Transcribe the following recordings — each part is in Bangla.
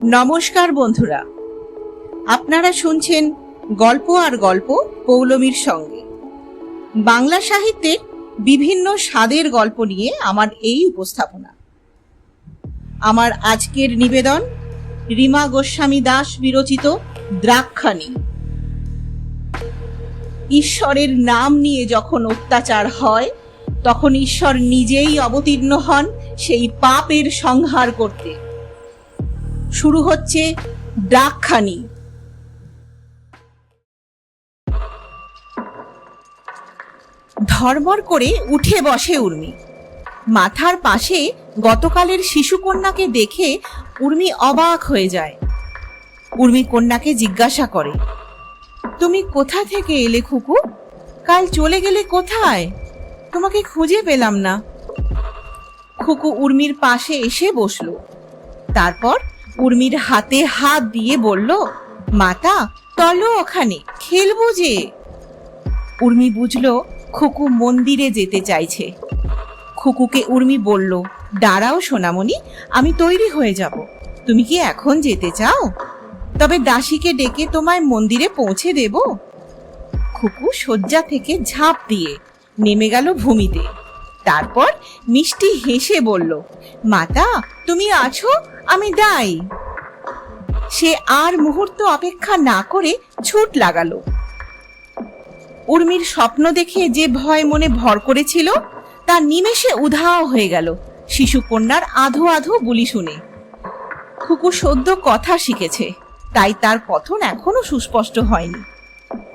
নমস্কার বন্ধুরা, আপনারা শুনছেন গল্প আর গল্প পৌলমীর সঙ্গে। বাংলা সাহিত্যের বিভিন্ন স্বাদের গল্প নিয়ে আমার এই উপস্থাপনা। আমার আজকের নিবেদন রীমা গোস্বামী দাস বিরচিত দ্রাক্ষাণী। ঈশ্বরের নাম নিয়ে যখন অত্যাচার হয়, তখন ঈশ্বর নিজেই অবতীর্ণ হন সেই পাপের সংহার করতে। শুরু হচ্ছে দ্রাক্ষাণী। ধর্মর করে উঠে বসে উর্মি। মাথার পাশে গতকালের শিশুকন্যাকে দেখে উর্মি অবাক হয়ে যায়। উর্মি কন্যাকে জিজ্ঞাসা করে, তুমি কোথা থেকে এলে খুকু? কাল চলে গেলে কোথায়? তোমাকে খুঁজে পেলাম না। খুকু উর্মির পাশে এসে বসলো। তারপর উর্মির হাতে হাত দিয়ে বলল, মাতা চলো ওখানে খেলবো যে। উর্মি বুঝলো খুকু মন্দিরে যেতে চাইছে। খুকুকে উর্মি বলল, দাঁড়াও সোনামণি, আমি তৈরি হয়ে যাব। তুমি কি এখন যেতে চাও? তবে দাসীকে ডেকে তোমায় মন্দিরে পৌঁছে দেব। খুকু শয্যা থেকে ঝাঁপ দিয়ে নেমে গেল ভূমিতে। তারপর মিষ্টি হেসে বলল, মাতা তুমি আছো, আমি দাই। সে আর মুহূর্ত অপেক্ষা না করে ছুট লাগালো। উর্মির স্বপ্ন দেখে যে ভয় মনে ভর করেছিল তা নিমেষে উধাও হয়ে গেল শিশুকন্যার আধো আধো বুলি শুনে। খুকু সদ্য কথা শিখেছে, তাই তার কথন এখনো সুস্পষ্ট হয়নি।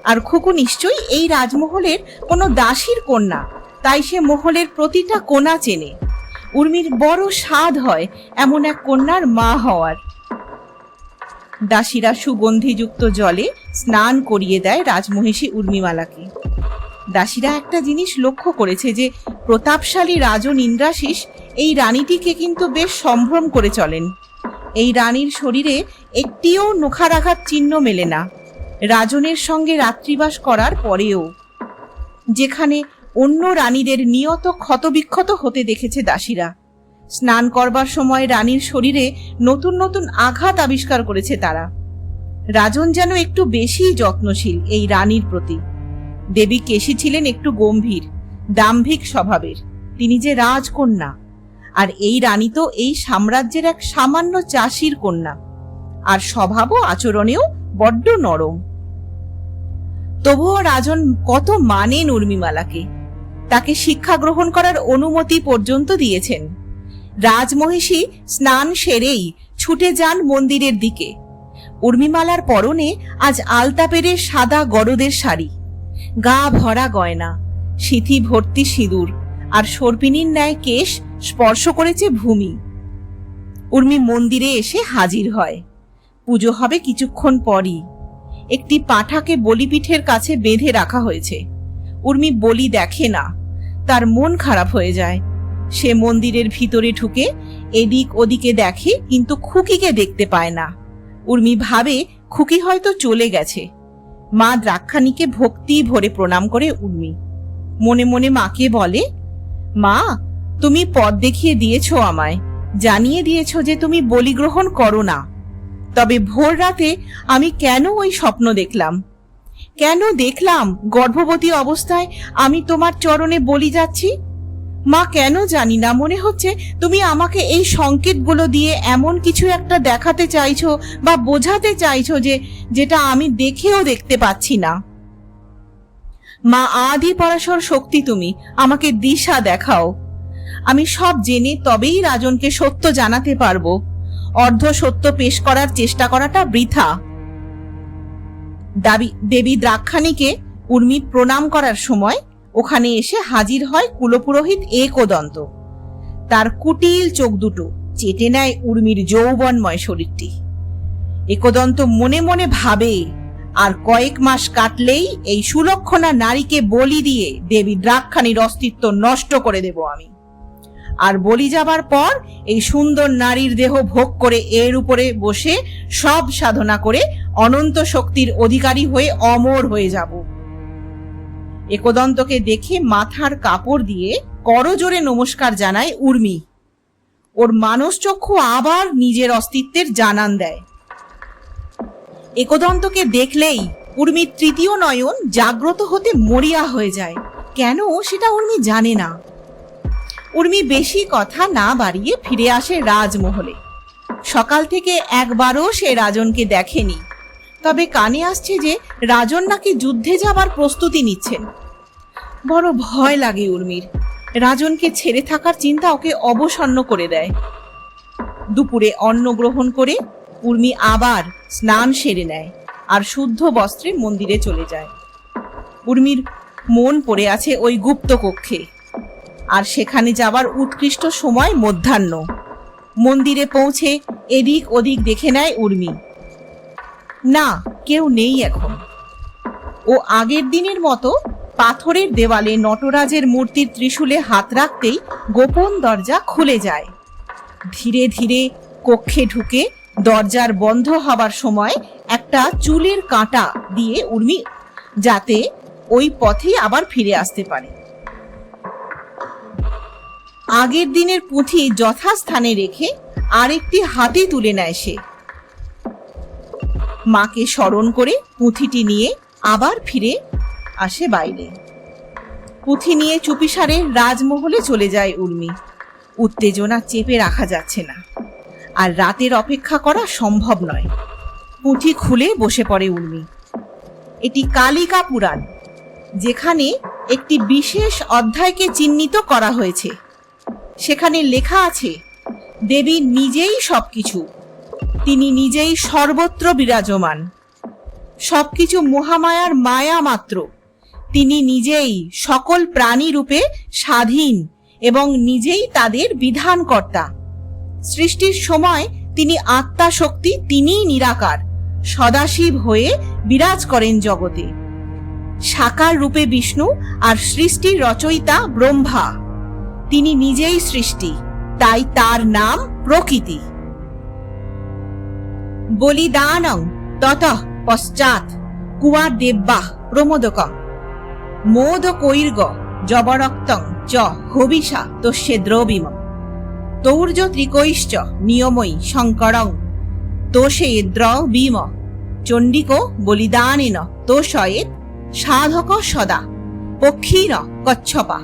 আর খুকু নিশ্চয়ই এই রাজমহলের কোনো দাসীর কন্যা, তাই সে মহলের প্রতিটা কোণা চেনে। উর্মির বড় স্বাদ হয় এমন এক কন্যার মা হওয়ার। দাসীরা সুগন্ধিযুক্ত জলে স্নান করিয়ে দেয় রাজমহিষী উর্মিমালাকে। দাসীরা একটা জিনিস লক্ষ্য করেছে যে প্রতাপশালী রাজন ইন্দ্রাশিস এই রানীটিকে কিন্তু বেশ সম্ভ্রম করে চলেন। এই রানীর শরীরে একটিও নখারাঘাত চিহ্ন মেলে না, রাজনের সঙ্গে রাত্রিবাস করার পরেও। যেখানে অন্য রানীদের নিয়ত ক্ষতবিক্ষত হতে দেখেছে দাসীরা, স্নান করবার সময় রানীর শরীরে নতুন নতুন আঘাত আবিষ্কার করেছে তারা। রাজন যেন একটু বেশি যত্নশীল এই রানীর প্রতি। দেবী কেশী ছিলেন একটু গম্ভীর, দাম্ভিক স্বভাবের। তিনি যে রাজকন্যা, আর এই রানী তো এই সাম্রাজ্যের এক সামান্য চাষির কন্যা, আর স্বভাব ও আচরণেও বড্ড নরম। তবুও রাজন কত মানেন উর্মিমালাকে, তাকে শিক্ষা গ্রহণ করার অনুমতি পর্যন্ত দিয়েছেন। রাজমহিষী স্নান সেরেই ছুটে যান মন্দিরের দিকে। উর্মিমালার পরনে আজ আলতা পেরে সাদা গরদের শাড়ি, গা ভরা গয়না, সিথি ভর্তি সিঁদুর, আর সর্পিনীর ন্যায় কেশ স্পর্শ করেছে ভূমি। উর্মি মন্দিরে এসে হাজির হয়। পুজো হবে কিছুক্ষণ পরই। একটি পাঁঠাকে বলিপীঠের কাছে বেঁধে রাখা হয়েছে। উর্মি বলি দেখে না, তার মন খারাপ হয়ে যায়। সে মন্দিরের ভিতরে ঢুকে এদিক ওদিকে দেখে, কিন্তু খুকিকে দেখতে পায় না। উর্মি ভাবে খুকি হয়তো চলে গেছে। মা দ্রাক্ষাণীকে ভক্তি ভরে প্রণাম করে উর্মি মনে মনে মাকে বলে, মা তুমি পথ দেখিয়ে দিয়েছ আমায়, জানিয়ে দিয়েছ যে তুমি বলি গ্রহণ করো না। তবে ভোর রাতে আমি কেন ওই স্বপ্ন দেখলাম? কেন দেখলাম গর্ভবতী অবস্থায় আমি তোমার চরণে বলি যাচ্ছি? মা কেন জানি না, মনে হচ্ছে তুমি আমাকে এই সংকেতগুলো দিয়ে এমন কিছু একটা দেখাতে চাইছো বা বোঝাতে চাইছো যেটা আমি দেখেও দেখতে পাচ্ছি না। মা আদি পরাশর শক্তি, তুমি আমাকে দিশা দেখাও। আমি সব জেনে তবেই রাজনকে সত্য জানাতে পারবো। অর্ধ সত্য পেশ করার চেষ্টা করাটা বৃথা। দেবী দ্রাক্ষাণীকে উর্মি প্রণাম করার সময় ওখানে এসে হাজির হয় কুলপুরোহিত একদন্ত। তার কুটিল চোখ দুটো চেটে নেয় উর্মির যৌবনময় শরীরটি। একদন্ত মনে মনে ভাবে, আর কয়েক মাস কাটলেই এই সুলক্ষণা নারীকে বলি দিয়ে দেবী দ্রাক্ষাণীর অস্তিত্ব নষ্ট করে দেব আমি। আর বলি যাবার পর এই সুন্দর নারীর দেহ ভোগ করে এর উপরে বসে সব সাধনা করে অনন্ত শক্তির অধিকারী হয়ে অমর হয়ে যাব। একদন্তকে দেখে মাথার কাপড় দিয়ে করজোড়ে নমস্কার জানায় উর্মি। ওর মানসচক্ষু আবার নিজের অস্তিত্বের জানান দেয়। একদন্তকে দেখলেই উর্মির তৃতীয় নয়ন জাগ্রত হতে মরিয়া হয়ে যায়। কেন সেটা উর্মি জানে না। উর্মি বেশি কথা না বাড়িয়ে ফিরে আসে রাজমহলে। সকাল থেকে একবারও সে রাজনকে দেখেনি, তবে কানে আসছে যে রাজন নাকি যুদ্ধে যাবার প্রস্তুতি নিচ্ছেন। বড় ভয় লাগে উর্মির। রাজনকে ছেড়ে থাকার চিন্তা ওকে অবসন্ন করে দেয়। দুপুরে অন্ন গ্রহণ করে উর্মি আবার স্নান সেরে নেয় আর শুদ্ধ বস্ত্রে মন্দিরে চলে যায়। উর্মির মন পড়ে আছে ওই গুপ্ত কক্ষে, আর সেখানে যাবার উৎকৃষ্ট সময় মধ্যাহ্ন। মন্দিরে পৌঁছে এদিক ওদিক দেখে নেয় উর্মি। না, কেউ নেই এখন। ও আগের দিনের মতো পাথরের দেওয়ালে নটরাজের মূর্তির ত্রিশূলে হাত রাখতেই গোপন দরজা খুলে যায়। ধীরে ধীরে কক্ষে ঢুকে দরজার বন্ধ হবার সময় একটা চুলের কাঁটা দিয়ে উর্মি যাতে ওই পথেই আবার ফিরে আসতে পারে। আগের দিনের পুঁথি যথাস্থানে রেখে আরেকটি হাতে তুলে নেয় সে। মাকে স্মরণ করে পুঁথিটি নিয়ে আবার ফিরে আসে বাইরে। পুঁথি নিয়ে চুপিসারে রাজমহলে চলে যায় উর্মি। উত্তেজনা চেপে রাখা যাচ্ছে না, আর রাতের অপেক্ষা করা সম্ভব নয়। পুঁথি খুলে বসে পড়ে উর্মি। এটি কালিকা পুরাণ, যেখানে একটি বিশেষ অধ্যায়কে চিহ্নিত করা হয়েছে। সেখানে লেখা আছে, দেবী নিজেই সবকিছু, তিনি নিজেই সর্বত্র বিরাজমান, সবকিছু মহামায়ার মায়া মাত্র। তিনি নিজেই সকল প্রাণী রূপে স্বাধীন এবং নিজেই তাদের বিধানকর্তা। সৃষ্টির সময় তিনি আত্মা শক্তি, তিনিই নিরাকার, সদাশিব হয়ে বিরাজ করেন জগতে। সাকার রূপে বিষ্ণু আর সৃষ্টির রচয়িতা ব্রহ্মা। তিনি নিজেই সৃষ্টি, তাই তার নাম প্রকৃতি। বলিদানং ততঃ পশ্চাৎ কুয়ার দেব্যাঃ প্রমোদকং মোদকৈর্গ জবরক্তং চ হবিষা তস্যে দ্রবিম তৌর্য ত্রিকৈশ্চ নিয়মৈ শঙ্করং তোষে দ্রবিম চণ্ডিকো বলিদানেন তোষয়েৎ সাধক সদা পক্ষীর কচ্ছপা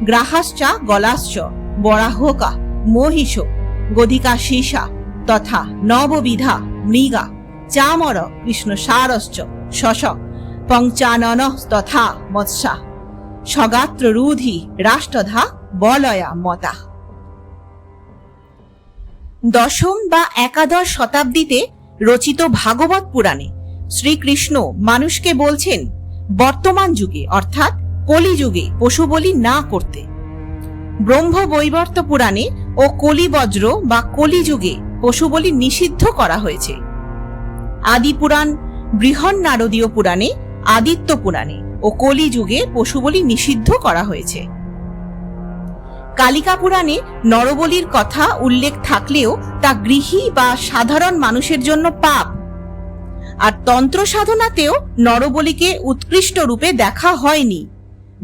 গ্রাহাশ্চা গলাশ্চ বরাহকা মহিষ গধিকা শীষা তথা নববিধা মৃগা চামর কৃষ্ণসারশ্চ শশ পঞ্চানন তথা মৎস্যা সগাত্র রুধি রাষ্ট্রধা বলয়া মতা। দশম বা একাদশ শতাব্দীতে রচিত ভাগবত পুরাণে শ্রীকৃষ্ণ মানুষকে বলছেন বর্তমান যুগে অর্থাৎ কলিযুগে পশু বলি না করতে। ব্রহ্মবৈবর্ত পুরাণে ও কলিবজ্র বা কলিযুগে পশু বলি নিষিদ্ধ করা হয়েছে। আদি পুরাণ, বৃহন্নারদীয় পুরাণে, আদিত্য পুরাণে ও কলিযুগে পশু বলি নিষিদ্ধ করা হয়েছে। কালিকা পুরাণে নরবলির কথা উল্লেখ থাকলেও তা গৃহী বা সাধারণ মানুষের জন্য পাপ। আর তন্ত্র সাধনাতেও নরবলিকে উৎকৃষ্ট রূপে দেখা হয়নি,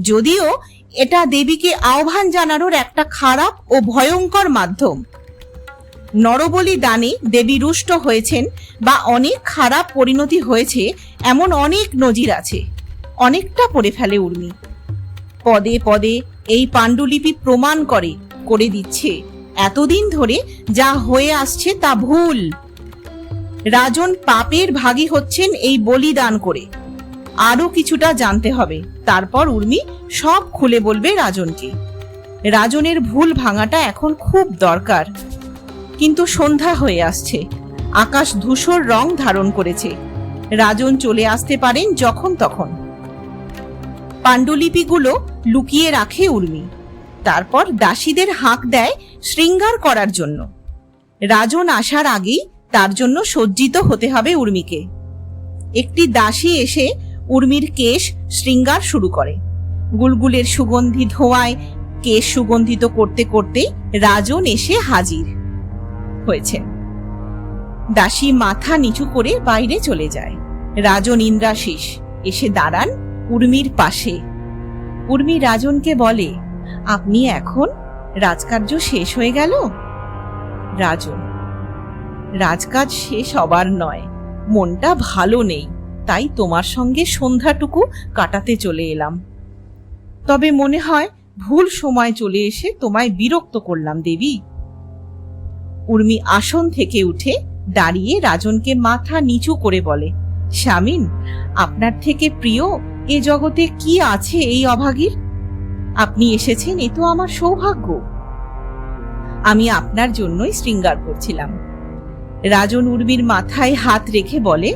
যদিও এটা দেবীকে আহ্বান জানানোর একটা খারাপ ও ভয়ঙ্কর মাধ্যম। নরবলি দানে দেবী রুষ্ট হয়েছেন বা অনেক খারাপ পরিণতি হয়েছে এমন অনেক নজির আছে। অনেকটা পড়ে ফেলে উর্মি। পদে পদে এই পাণ্ডুলিপি প্রমাণ করে দিচ্ছে এতদিন ধরে যা হয়ে আসছে তা ভুল। রাজন পাপের ভাগী হচ্ছেন এই বলিদান করে। আরো কিছুটা জানতে হবে, তারপর উর্মি সব খুলে বলবে রাজনকে। রাজনের ভুল ভাঙাটা এখন খুব দরকার। কিন্তু সন্ধ্যা হয়ে আসছে, আকাশ ধূসর রং ধারণ করেছে। রাজন চলে আসতে পারেন যখন তখন। পাণ্ডুলিপিগুলো লুকিয়ে রাখে উর্মি, তারপর দাসীদের হাঁক দেয় শৃঙ্গার করার জন্য। রাজন আসার আগেই তার জন্য সজ্জিত হতে হবে উর্মিকে। একটি দাসী এসে উর্মির কেশ শৃঙ্গার শুরু করে। গুলগুলের সুগন্ধি ধোঁয়ায় কেশ সুগন্ধিত করতে করতে রাজন এসে হাজির হয়েছেন। দাসী মাথা নিচু করে বাইরে চলে যায়। রাজন ইন্দ্রাশিস এসে দাঁড়ান উর্মির পাশে। উর্মি রাজনকে বলে, আপনি এখন? রাজকার্য শেষ হয়ে গেল? রাজন: রাজকাজ শেষ হবার নয়, মনটা ভালো নেই, তাই তোমার সঙ্গে সন্ধ্যাটুকু কাটাতে চলে এলাম। তবে মনে হয় ভুল সময় চলে এসে তোমায় বিরক্ত করলাম দেবী। উর্মি আসন থেকে উঠে দাঁড়িয়ে রাজনকে মাথা নিচু করে বলে, স্বামীন, আপনার থেকে প্রিয় এ জগতে কি আছে এই অভাগীর? আপনি এসেছেন, এ তো আমার সৌভাগ্য। আমি আপনার জন্যই শৃঙ্গার করছিলাম। রাজন উর্মির মাথায় হাত রেখে বলে,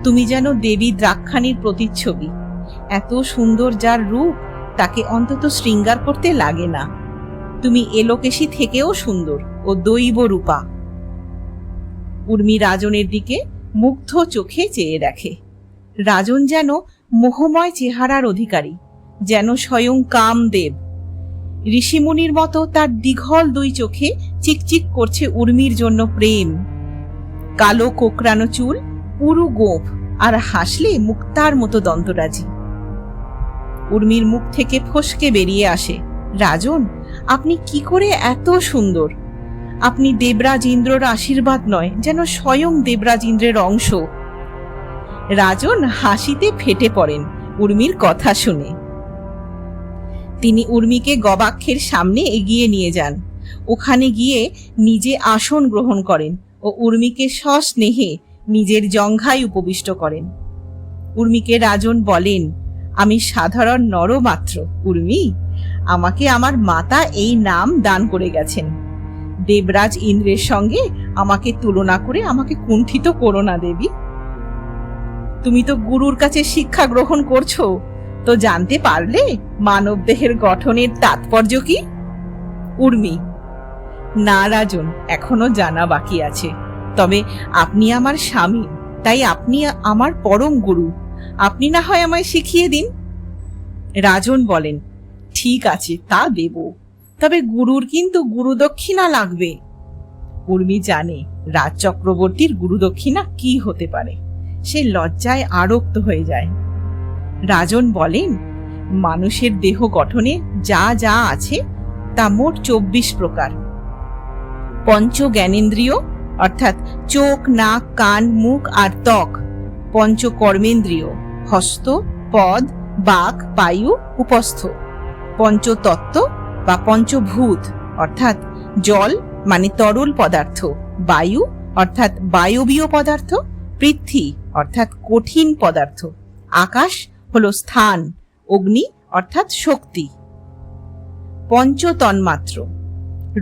তুমি যেন দেবী দ্রাক্ষাণীর প্রতিচ্ছবি। এত সুন্দর যার রূপ, তাকে অন্তত শৃঙ্গার করতে লাগে না। তুমি এলোকেশী থেকেও সুন্দর ও দৈব রূপা। উর্মি রাজনের দিকে মুগ্ধ চোখে চেয়ে দেখে। রাজন যেন মোহময় চেহারার অধিকারী, যেন স্বয়ং কামদেব। ঋষিমুনির মতো তার দীঘল দুই চোখে চিকচিক করছে উর্মির জন্য প্রেম। কালো কোকড়ানো চুল, পুরু গোঁফ, আর হাসলে মুক্তার মতো দন্তরাজি। উর্মির মুখ থেকে ফসকে বেরিয়ে আসে, রাজন, আপনি কি করে এত সুন্দর? আপনি দেবরাজ ইন্দ্রর আশীর্বাদ নয়, যেন স্বয়ং দেবরাজ ইন্দ্রের অংশ। রাজন হাসিতে ফেটে পড়েন উর্মির কথা শুনে। তিনি উর্মিকে গবাক্ষের সামনে এগিয়ে নিয়ে যান। ওখানে গিয়ে নিজে আসন গ্রহণ করেন ও উর্মিকে সস্নেহে নিজের জঙ্ঘায় উপবিষ্ট করেন। উর্মিকে রাজন বলেন, আমি সাধারণ নরমাত্র উর্মি, আমাকে আমার মাতা এই নাম দান করে গেছেন। দেবরাজ ইন্দ্রের সঙ্গে আমাকে তুলনা করে আমাকে কুণ্ঠিত করো না দেবী। তুমি তো গুরুর কাছে শিক্ষা গ্রহণ করছো, তো জানতে পারলে মানব দেহের গঠনের তাৎপর্য কি? উর্মি: না রাজন, এখনো জানা বাকি আছে। তবে আপনি আমার স্বামী, তাই আপনি আমার পরম গুরু। আপনি না হয় আমায় শিখিয়ে দিন। রাজন বলেন, ঠিক আছে, তা দেব, তবে গুরুর কিন্তু গুরুদক্ষিণা লাগবে। উর্মি জানে রাজ চক্রবর্তীর গুরুদক্ষিণা কি হতে পারে। সে লজ্জায় আরক্ত হয়ে যায়। রাজন বলেন, মানুষের দেহ গঠনে যা যা আছে তা মোট 24 প্রকার। পঞ্চ জ্ঞানেন্দ্রিয় অর্থাৎ চোখ, নাক, কান, মুখ আর ত্বক। পঞ্চ কর্মেন্দ্রিয় হস্ত, পদ, বাক, পায়ু, উপস্থ। পঞ্চতত্ত্ব বা পঞ্চভূত অর্থাৎ জল মানে তরল পদার্থ, বায়ু অর্থাৎ বায়বীয় পদার্থ, পৃথ্বী অর্থাৎ কঠিন পদার্থ, আকাশ হলো স্থান, অগ্নি অর্থাৎ শক্তি। পঞ্চতন্মাত্র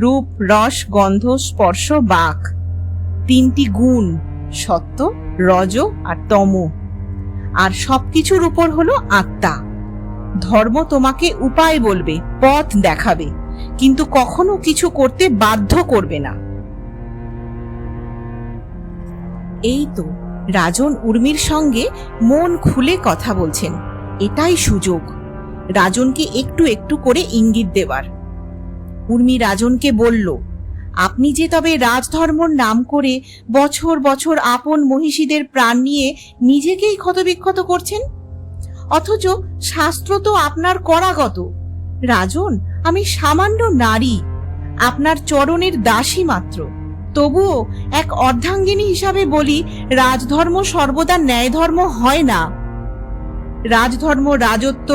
রূপ, রস, গন্ধ, স্পর্শ, বাক। 3টি গুণ, সত্ত্ব, রজ আর তম। আর সবকিছুর উপর হলো আত্মা। ধর্ম তোমাকে উপায় বলবে, পথ দেখাবে, কিন্তু কখনো কিছু করতে বাধ্য করবে না। এই তো রাজন উর্মির সঙ্গে মন খুলে কথা বলছেন। এটাই সুযোগ রাজনকে একটু একটু করে ইঙ্গিত দেবার। উর্মি রাজনকে বলল, আপনি যে তবে রাজধর্মর নাম করে বছর বছর আপন মহিষীদের প্রাণ নিয়ে নিজেকেই ক্ষতবিক্ষত করছেন, অথচ শাস্ত্র তো আপনার করাগত। রাজন, আমি সামান্য নারী, আপনার চরণের দাসী মাত্র। তবুও এক অর্ধাঙ্গিনী হিসাবে বলি, রাজধর্ম সর্বদা ন্যায়ধর্ম হয় না। রাজধর্ম রাজত্ব,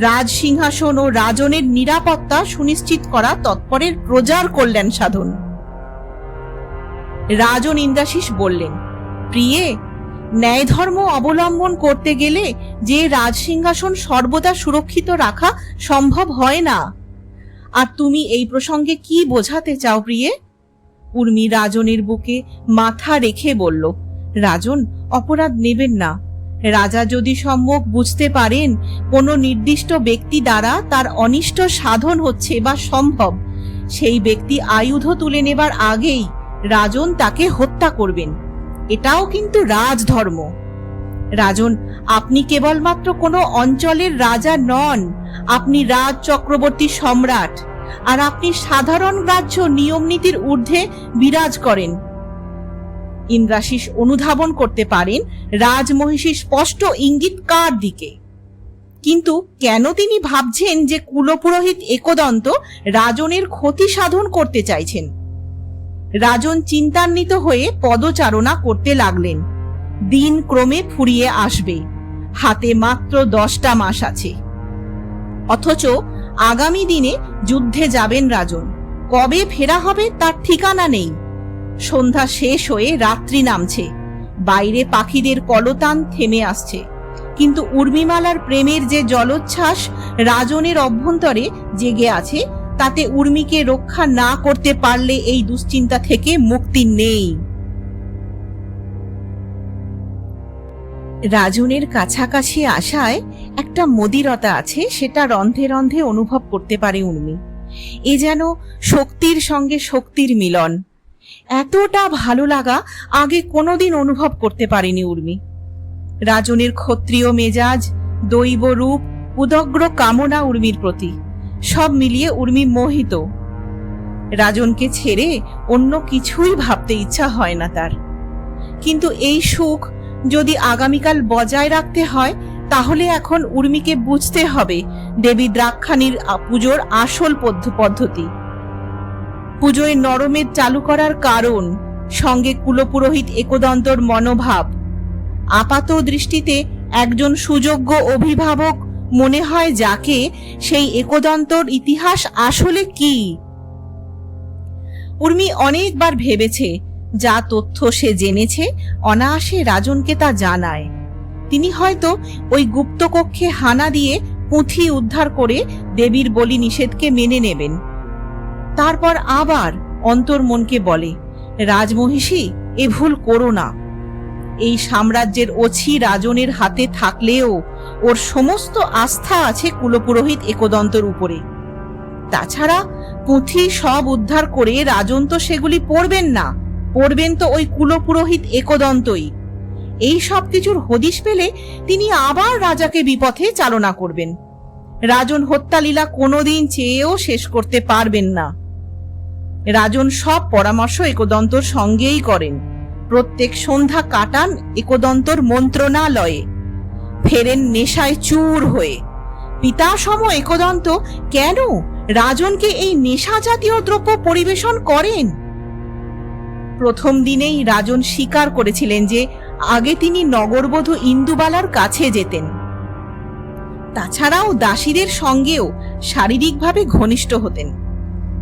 রাজ সিংহাসন ও রাজনের নিরাপত্তা সুনিশ্চিত করা তৎপরের প্রজার কল্যাণ সাধন। রাজন ইন্দ্রাশিস বললেন, প্রিয়ে, ন্যায়ধর্ম অবলম্বন করতে গেলে যে রাজসিংহাসন সর্বদা সুরক্ষিত রাখা সম্ভব হয় না। আর তুমি এই প্রসঙ্গে কি বোঝাতে চাও প্রিয়ে? উর্মি রাজনের বুকে মাথা রেখে বলল, রাজন, অপরাধ নেবেন না। রাজা যদি সম্যক বুঝতে পারেন কোনো নির্দিষ্ট ব্যক্তি দ্বারা তার অনিষ্ট সাধন হচ্ছে বা সম্ভব, সেই ব্যক্তি আয়ুধ তুলে নেবার আগেই রাজন তাকে হত্যা করবেন। এটাও কিন্তু রাজধর্ম। রাজন, আপনি কেবলমাত্র কোনো অঞ্চলের রাজা নন, আপনি রাজ চক্রবর্তী সম্রাট, আর আপনি সাধারণ রাজ্য নিয়ম নীতির ঊর্ধ্বে বিরাজ করেন। ইন্দ্রাশিস অনুধাবন করতে পারেন রাজমহিষীর স্পষ্ট ইঙ্গিত কার দিকে, কিন্তু কেন তিনি ভাবছেন যে কুলপুরোহিত একদন্ত রাজনের ক্ষতি সাধন করতে চাইছেন? রাজন চিন্তান্বিত হয়ে পদচারণা করতে লাগলেন। দিন ক্রমে ফুরিয়ে আসবে, হাতে মাত্র 10টা মাস আছে। অথচ আগামী দিনে যুদ্ধে যাবেন রাজন, কবে ফেরা হবে তার ঠিকানা নেই। সন্ধ্যা শেষ হয়ে রাত্রি নামছে, বাইরে পাখিদের কলতান থেমে আসছে, কিন্তু উর্মিমালার প্রেমের যে জলোচ্ছ্বাস রাজনের অভ্যন্তরে জেগে আছে, তাতে উর্মিকে রক্ষা না করতে পারলে এই দুশ্চিন্তা থেকে মুক্তি নেই। রাজনের কাছাকাছি আসায় একটা মদিরতা আছে, সেটা রন্ধে রন্ধে অনুভব করতে পারে উর্মি। এ যেন শক্তির সঙ্গে শক্তির মিলন। এতটা ভালো লাগা আগে কোনোদিন অনুভব করতে পারেনি উর্মি। রাজনের ক্ষত্রিয় মেজাজ, দৈব রূপ, উদগ্র কামনা উর্মির প্রতি, সব মিলিয়ে উর্মি মোহিত। রাজনকে ছেড়ে অন্য কিছুই ভাবতে ইচ্ছা হয় না তার। কিন্তু এই সুখ যদি আগামীকাল বজায় রাখতে হয়, তাহলে এখন উর্মিকে বুঝতে হবে দেবী দ্রাক্ষাণীর পুজোর আসল পদ্ধতি, পুজোয় নরমেদ চালু করার কারণ, সঙ্গে কুলপুরোহিত একদন্তর মনোভাব। আপাত দৃষ্টিতে একজন সুযোগ্য অভিভাবক মনে হয় যাকে, সেই একদন্তর ইতিহাস আসলে কি? উর্মি অনেকবার ভেবেছে, যা তথ্য সে জেনেছে অনায়াসে রাজনকে তা জানায়। তিনি হয়তো ওই গুপ্তকক্ষে হানা দিয়ে পুঁথি উদ্ধার করে দেবীর বলি নিষেধকে মেনে নেবেন। তারপর আবার অন্তর মনকে বলে, রাজমহিষী, এ ভুল করো না। এই সাম্রাজ্যের অছি রাজনের হাতে থাকলেও ওর সমস্ত আস্থা আছে কুলপুরোহিত একদন্তর উপরে। তাছাড়া পুঁথি সব উদ্ধার করে রাজন তো সেগুলি পড়বেন না, পড়বেন তো ওই কুলপুরোহিত একদন্তই। এই সব কিছুর হদিশ পেলে তিনি আবার রাজাকে বিপথে চালনা করবেন। রাজন হত্যালীলা কোনোদিন চেয়েও শেষ করতে পারবেন না। রাজন সব পরামর্শ একদন্তর সঙ্গেই করেন। প্রত্যেক সন্ধ্যা কাটান একদন্তর মন্ত্রণালয়ে, ফেরেন নেশায় চূর হয়ে। পিতাসম একদন্ত কেন রাজনকে এই নেশা জাতীয় দ্রব্য পরিবেশন করেন? প্রথম দিনেই রাজন স্বীকার করেছিলেন যে আগে তিনি নগরবধূ ইন্দুবালার কাছে যেতেন। তাছাড়াও দাসীদের সঙ্গেও শারীরিকভাবে ঘনিষ্ঠ হতেন।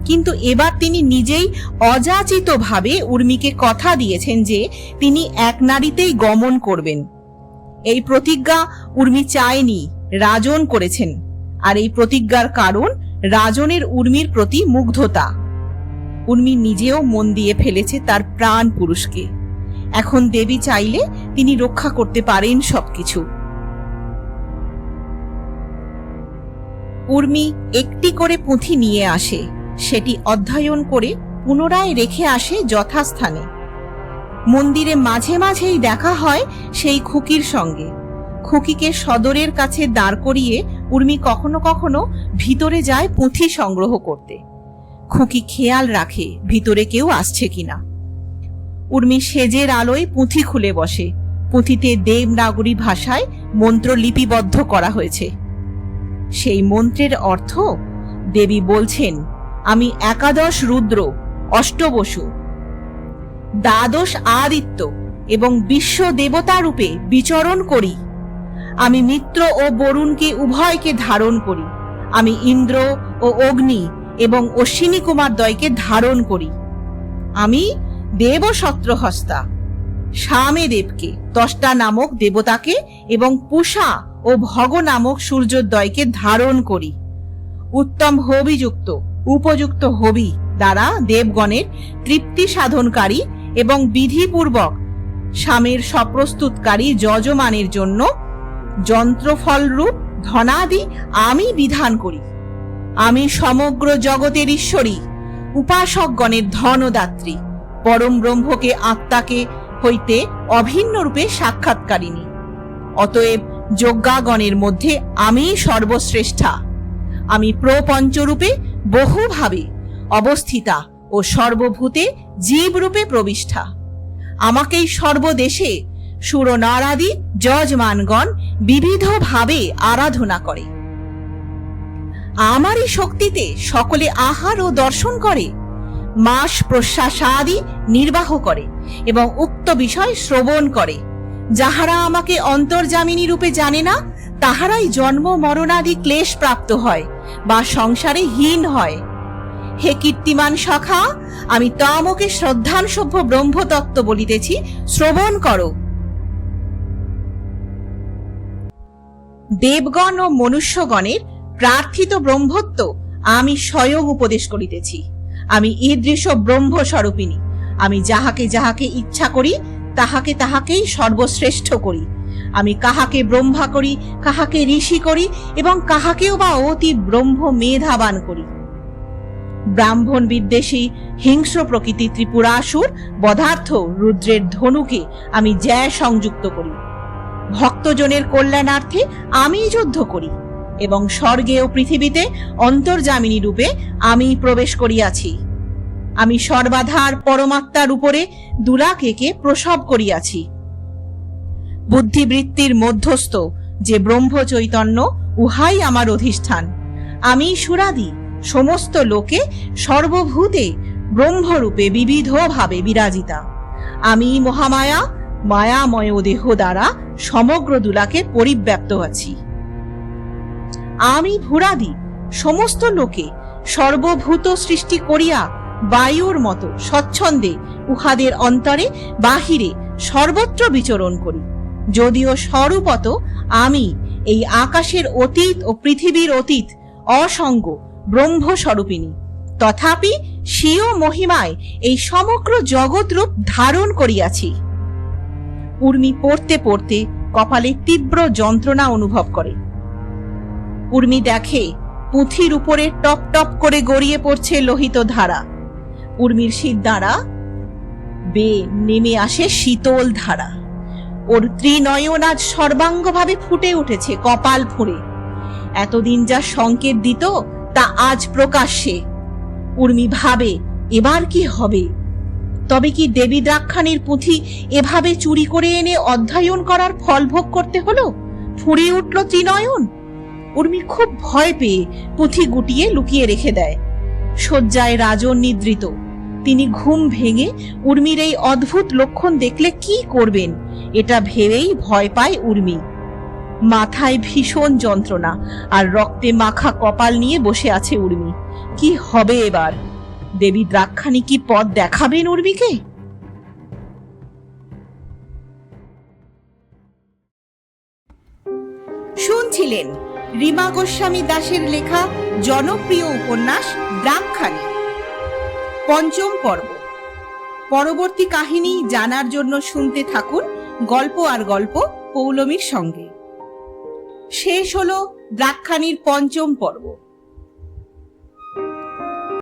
কিন্তু এবার তিনি নিজেই অযাচিতভাবে উর্মিকে কথা দিয়েছেন যে তিনি এক নারীতেই গমন করবেন। এই প্রতিজ্ঞা উর্মি চায়নি, রাজন করেছেন। আর এই প্রতিজ্ঞার কারণ রাজনের উর্মির প্রতি মুগ্ধতা। উর্মি নিজেও মন দিয়ে ফেলেছে তার প্রাণ পুরুষকে। এখন দেবী চাইলে তিনি রক্ষা করতে পারেন সবকিছু। উর্মি একটি করে পুঁথি নিয়ে আসে, সেটি অধ্যয়ন করে পুনরায় রেখে আসে যথাস্থানে। মন্দিরে মাঝে মাঝেই দেখা হয় সেই খুকির সঙ্গে। খুকিকে সদরের কাছে দাঁড় করিয়ে উর্মি কখনো কখনো ভিতরে যায় পুঁথি সংগ্রহ করতে। খুকি খেয়াল রাখে ভিতরে কেউ আসছে কিনা। উর্মি সেজের আলোয় পুঁথি খুলে বসে। পুঁথিতে দেবনাগরী ভাষায় মন্ত্র লিপিবদ্ধ করা হয়েছে। সেই মন্ত্রের অর্থ, দেবী বলছেন, আমি একাদশ রুদ্র, অষ্টবসু, দ্বাদশ আদিত্য এবং বিশ্ব দেবতা রূপে বিচরণ করি। আমি মিত্র ও বরুণকে উভয়কে ধারণ করি। আমি ইন্দ্র ও অগ্নি এবং অশ্বিনী কুমার দ্বয়কে ধারণ করি। আমি দেবশত্রহস্তা, সামে দেবকে, ত্বষ্টা নামক দেবতাকে এবং পূষা ও ভগ নামক সূর্যোদয়কে ধারণ করি। উত্তম হবিযুক্ত উপযুক্ত হবি দ্বারা দেবগণের তৃপ্তি সাধনকারী এবং বিধিপূর্বক স্বামীর সপ্রস্তুতকারী যজমানের জন্য যন্ত্রফলরূপ ধনাদি আমি বিধান করি। আমি সমগ্র জগতের ঈশ্বরী, উপাসকগণের ধনদাত্রী, পরম ব্রহ্মকে আত্মাকে হইতে অভিন্ন রূপে সাক্ষাৎকারিণী। অতএব যজ্ঞাগণের মধ্যে আমি সর্বশ্রেষ্ঠা। আমি প্রপঞ্চরূপে বহুভাবে অবস্থিতা ও সর্বভূতে জীবরূপে প্রবিষ্ঠা। আমাকেই সর্বদেশে সুরনরাদি যজমানগণ বিবিধভাবে আরাধনা করে। আমারই শক্তিতে সকলে আহার ও দর্শন করে। মাস প্রশ্বাস আদি নির্বাহ করে এবং উক্ত বিষয় শ্রবণ করে। যাহারা আমাকে অন্তর্যামিনী রূপে জানে না, তাহারাই জন্ম মরণাদি ক্লেশ প্রাপ্ত হয় বা সংসারে হীন হয়। হে কীর্তিমান সখা, আমি তমকে শ্রদ্ধানসভ্য ব্রহ্মতত্ত্ব বলিতেছি, শ্রবণ করো। দেবগণ ও মনুষ্যগণের প্রার্থিত ব্রহ্মত্ব আমি স্বয়ং উপদেশ করিতেছি। আমি ঈদৃশ ব্রহ্মস্বরূপিণী। আমি যাহাকে যাহাকে ইচ্ছা করি তাহাকে তাহাকেই সর্বশ্রেষ্ঠ করি। আমি কাহাকে ব্রহ্মা করি, কাহাকে ঋষি করি এবং কাহাকেও বা অতি ব্রহ্ম মেধাবান করি। ব্রাহ্মণ বিদ্বেষী হিংস্র প্রকৃতি ত্রিপুরাসুর বধার্থ রুদ্রের ধনুকে আমি জ্যা সংযুক্ত করি। ভক্তজনের কল্যাণার্থে আমি যুদ্ধ করি এবং স্বর্গে ও পৃথিবীতে অন্তর্যামিনী রূপে আমি প্রবেশ করিয়াছি। আমি সর্বাধার পরমাত্মার উপরে দুরাকেকে প্রসব করিয়াছি। বুদ্ধিবৃত্তির মধ্যস্থ যে ব্রহ্ম চৈতন্য, উহাই আমার অধিষ্ঠান। আমি সুরাদি সমস্ত লোকে সর্বভূতে ব্রহ্মরূপে বিবিধভাবে বিরাজিতা। আমি মহামায়া মায়াময় দেহ দ্বারা সমগ্র দুলাকে পরিব্যাপ্ত আছি। আমি ভূরাদি সমস্ত লোকে সর্বভূত সৃষ্টি করিয়া বায়ুর মতো স্বচ্ছন্দে উহাদের অন্তরে বাহিরে সর্বত্র বিচরণ করি। যদিও স্বরূপত আমি এই আকাশের অতীত ও পৃথিবীর অতীত অসঙ্গ ব্রহ্মস্বরূপিণী, তথাপি স্বীয় মহিমায় এই সমগ্র জগৎরূপ ধারণ করিয়াছি। উর্মি পড়তে পড়তে কপালে তীব্র যন্ত্রণা অনুভব করে। উর্মি দেখে পুঁথির উপরে টপ টপ করে গড়িয়ে পড়ছে লোহিত ধারা। উর্মির শীত দ্বারা বেয়ে নেমে আসে শীতল ধারা। ওর ত্রিনয়ন আজ সর্বাঙ্গভাবে ফুটে উঠেছে কপাল ফুঁড়ে। এতদিন যা সংকেত দিত তা আজ প্রকাশ্যে। উর্মি ভাবে, এবার কি হবে? তবে কি দেবী দ্রাক্ষাণীর পুঁথি এভাবে চুরি করে এনে অধ্যয়ন করার ফল ভোগ করতে হলো? ফুঁড়ে উঠল ত্রিনয়ন। উর্মি খুব ভয় পেয়ে পুঁথি গুটিয়ে লুকিয়ে রেখে দেয়। শয্যায় রাজন নিদ্রিত। তিনি ঘুম ভেঙে উর্মির এই অদ্ভুত লক্ষণ দেখলে কি করবেন এটা ভেবেই ভয় পায় উর্মি। মাথায় ভীষণ যন্ত্রণা আর রক্তে মাখা কপাল নিয়ে বসে আছে উর্মি। কি হবে এবার? দেবী দ্রাক্ষাণী কি পথ দেখাবেন উর্মিকে? শুনছিলেন রীমা গোস্বামী দাসের লেখা জনপ্রিয় উপন্যাস দ্রাক্ষাণী, পঞ্চম পর্ব। পরবর্তী কাহিনী জানার জন্য শুনতে থাকুন গল্প আর গল্প পৌলমীর সঙ্গে। শেষ হলো দ্রাক্ষাণীর পঞ্চম পর্ব।